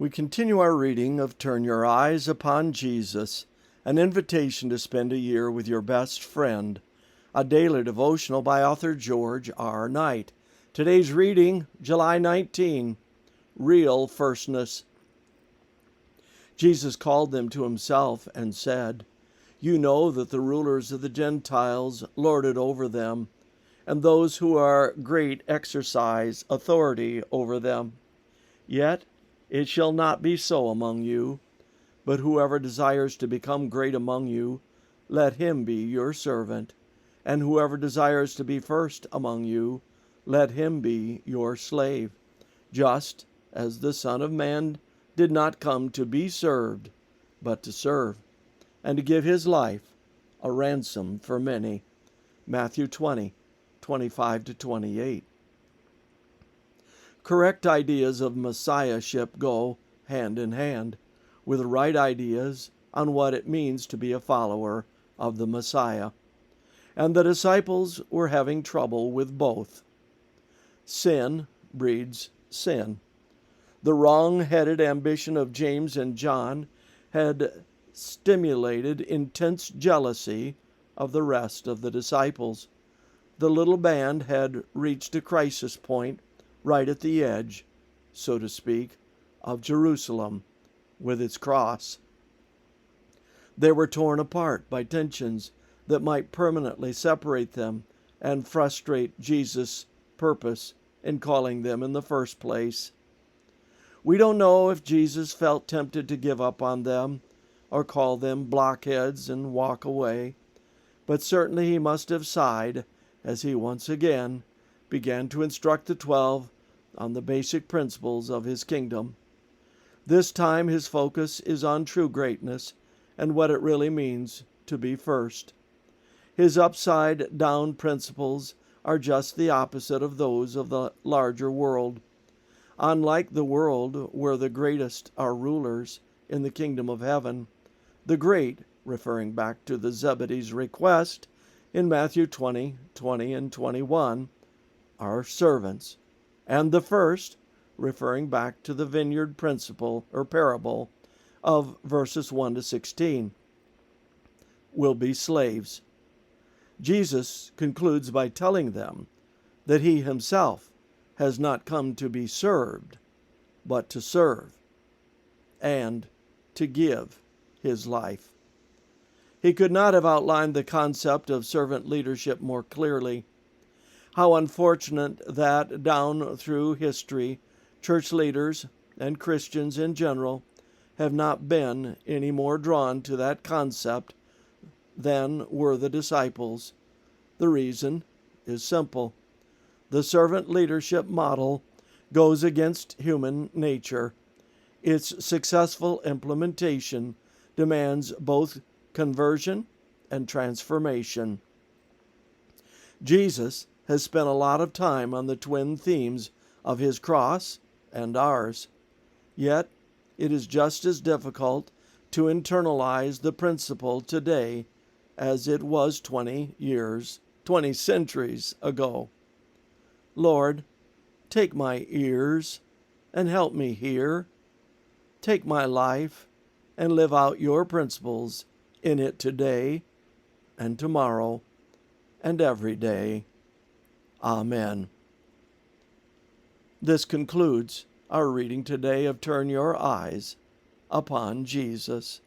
We continue our reading of Turn Your Eyes Upon Jesus, an invitation to spend a year with your best friend, a daily devotional by author George R. Knight. Today's reading, July 19, Real Firstness. Jesus called them to himself and said, "You know that the rulers of the Gentiles lord it over them, and those who are great exercise authority over them. Yet it shall not be so among you, but whoever desires to become great among you, let him be your servant, and whoever desires to be first among you, let him be your slave, just as the Son of Man did not come to be served, but to serve, and to give his life a ransom for many." Matthew 20:25-28. Correct ideas of messiahship go hand in hand with right ideas on what it means to be a follower of the Messiah. And the disciples were having trouble with both. Sin breeds sin. The wrong-headed ambition of James and John had stimulated intense jealousy of the rest of the disciples. The little band had reached a crisis point right at the edge, so to speak, of Jerusalem with its cross. They were torn apart by tensions that might permanently separate them and frustrate Jesus' purpose in calling them in the first place. We don't know if Jesus felt tempted to give up on them or call them blockheads and walk away, but certainly he must have sighed as he once again began to instruct the 12 on the basic principles of his kingdom. This time his focus is on true greatness and what it really means to be first. His upside-down principles are just the opposite of those of the larger world. Unlike the world where the greatest are rulers in the kingdom of heaven, the great, referring back to the Zebedee's request in Matthew 20:20 and 21, are servants, and the first, referring back to the vineyard principle or parable of verses 1-16, will be slaves. Jesus concludes by telling them that he himself has not come to be served, but to serve and to give his life. He could not have outlined the concept of servant leadership more clearly. How unfortunate that down through history, church leaders and Christians in general have not been any more drawn to that concept than were the disciples. The reason is simple. The servant leadership model goes against human nature. Its successful implementation demands both conversion and transformation. Jesus has spent a lot of time on the twin themes of his cross and ours. Yet, it is just as difficult to internalize the principle today as it was 20 centuries ago. Lord, take my ears and help me hear. Take my life and live out your principles in it today and tomorrow and every day. Amen. This concludes our reading today of Turn Your Eyes Upon Jesus.